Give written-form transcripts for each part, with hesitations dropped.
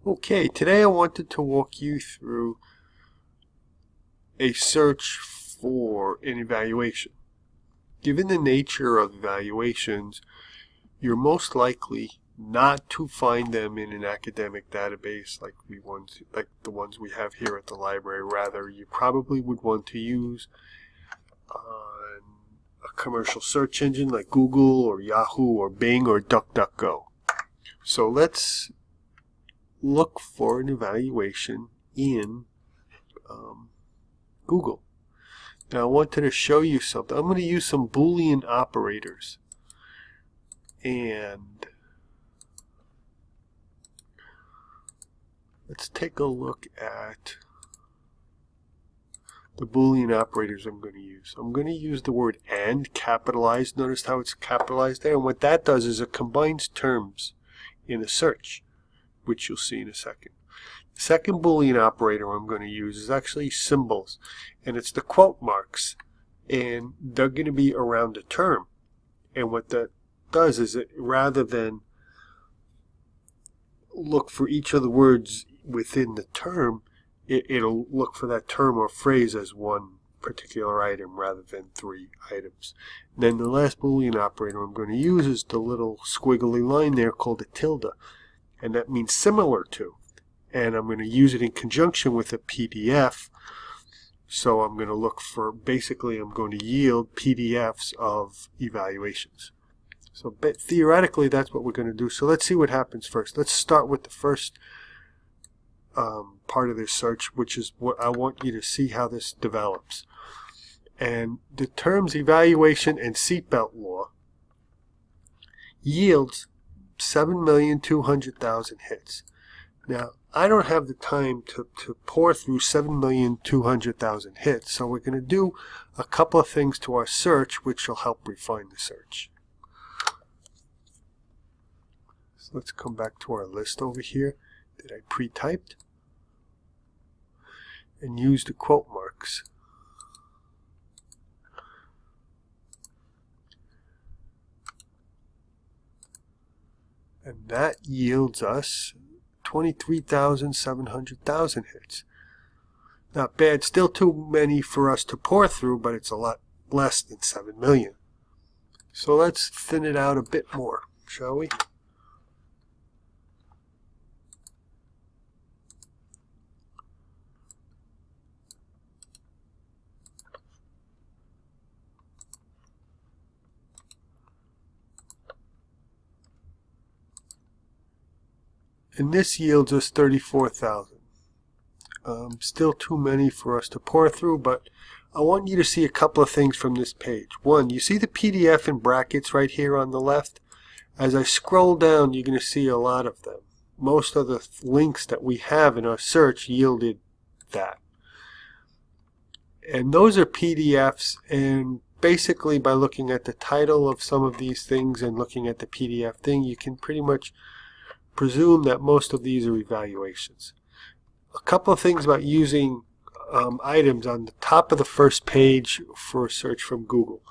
Okay, today I wanted to walk you through a search for an evaluation. Given the nature of evaluations, you're most likely not to find them in an academic database like the ones we have here at the library. Rather, you probably would want to use a commercial search engine like Google or Yahoo or Bing or DuckDuckGo. So let's look for an evaluation in Google. Now I wanted to show you something. I'm going to use some Boolean operators, and let's take a look at the Boolean operators I'm going to use. I'm going to use the word AND capitalized. Notice how it's capitalized there, and what that does is it combines terms in a search, which you'll see in a second. The second Boolean operator I'm going to use is actually symbols, and it's the quote marks, and they're going to be around a term. And what that does is it, rather than look for each of the words within the term, it'll look for that term or phrase as one particular item rather than three items. And then the last Boolean operator I'm going to use is the little squiggly line there called a tilde, and that means similar to. And I'm going to use it in conjunction with a PDF. So I'm going to look for, basically I'm going to yield PDFs of evaluations. So theoretically that's what we're going to do. So let's see what happens first. Let's start with the first part of this search, which is what I want you to see how this develops. And the terms evaluation and seatbelt law yields 7,200,000 hits. Now, I don't have the time to pour through 7,200,000 hits, so we're going to do a couple of things to our search which will help refine the search. So let's come back to our list over here that I pre-typed and use the quote marks. And that yields us 23,700,000 hits. Not bad, still too many for us to pour through, but it's a lot less than 7 million. So let's thin it out a bit more, shall we? And this yields us 34,000. Still too many for us to pour through, but I want you to see a couple of things from this page. One, you see the PDF in brackets right here on the left? As I scroll down, you're going to see a lot of them. Most of the links that we have in our search yielded that. And those are PDFs, and basically by looking at the title of some of these things and looking at the PDF thing, you can pretty much presume that most of these are evaluations. A couple of things about using items on the top of the first page for a search from Google.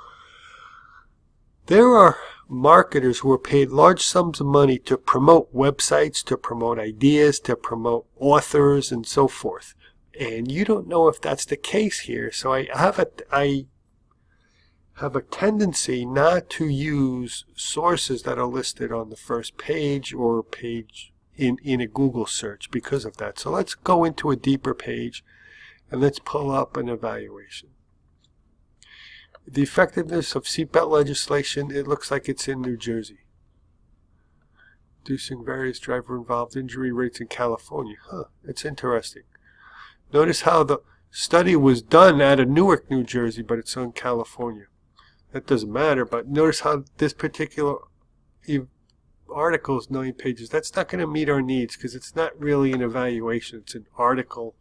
There are marketers who are paid large sums of money to promote websites, to promote ideas, to promote authors, and so forth. And you don't know if that's the case here, so I have a tendency not to use sources that are listed on the first page or a page in a Google search because of that. So let's go into a deeper page and let's pull up an evaluation. The effectiveness of seatbelt legislation, it looks like it's in New Jersey. Reducing various driver-involved injury rates in California. It's interesting. Notice how the study was done out of Newark, New Jersey, but it's in California. That doesn't matter, but notice how this particular article is 9 pages. That's not going to meet our needs because it's not really an evaluation. It's an article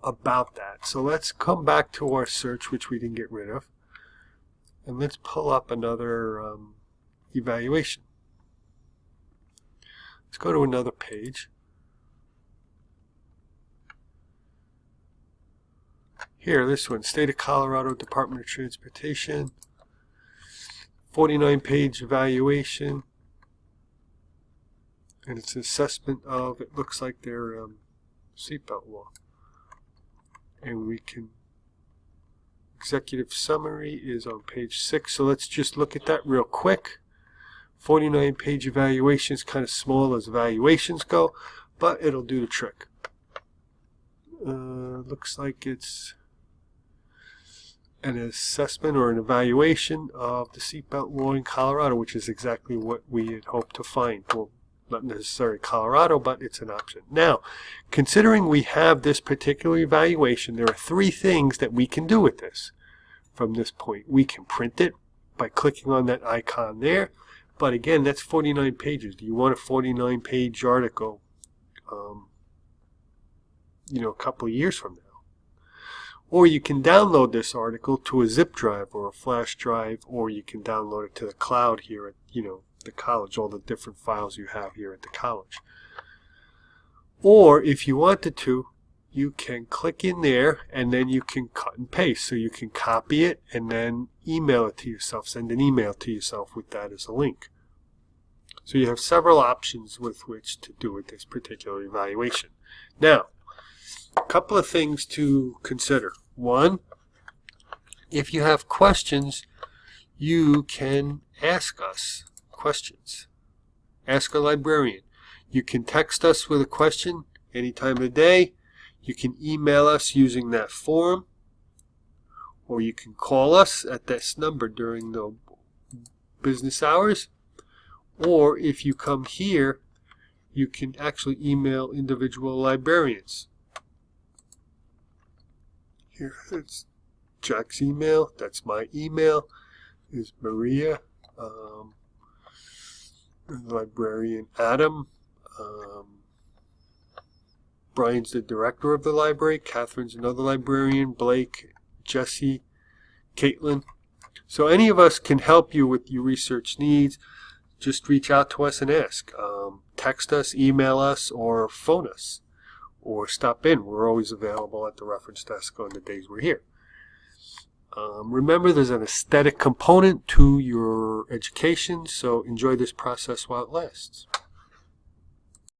about that. So let's come back to our search, which we didn't get rid of, and let's pull up another evaluation. Let's go to another page. Here, this one, State of Colorado Department of Transportation, 49-page evaluation. And it's an assessment of, it looks like their seatbelt law. And we can, executive summary is on page 6, so let's just look at that real quick. 49-page evaluation is kind of small as evaluations go, but it'll do the trick. Looks like it's an assessment or an evaluation of the seatbelt law in Colorado, which is exactly what we had hoped to find. Well, not necessarily Colorado, but it's an option. Now, considering we have this particular evaluation, there are 3 things that we can do with this from this point. We can print it by clicking on that icon there, but again, that's 49 pages. Do you want a 49-page article, a couple of years from now? Or you can download this article to a zip drive or a flash drive, or you can download it to the cloud here at, the college, all the different files you have here at the college. Or if you wanted to, you can click in there and then you can cut and paste. So you can copy it and then email it to yourself, send an email to yourself with that as a link. So you have several options with which to do with this particular evaluation. Now, a couple of things to consider. One, if you have questions, you can ask us questions. Ask a librarian. You can text us with a question any time of the day. You can email us using that form, or you can call us at this number during the business hours. Or if you come here, you can actually email individual librarians. Here, it's Jack's email. That's my email. Is Maria, librarian Adam. Brian's the director of the library. Catherine's another librarian. Blake, Jesse, Caitlin. So any of us can help you with your research needs. Just reach out to us and ask. Text us, email us, or phone us. Or stop in. We're always available at the reference desk on the days we're here. Remember, there's an aesthetic component to your education, so enjoy this process while it lasts.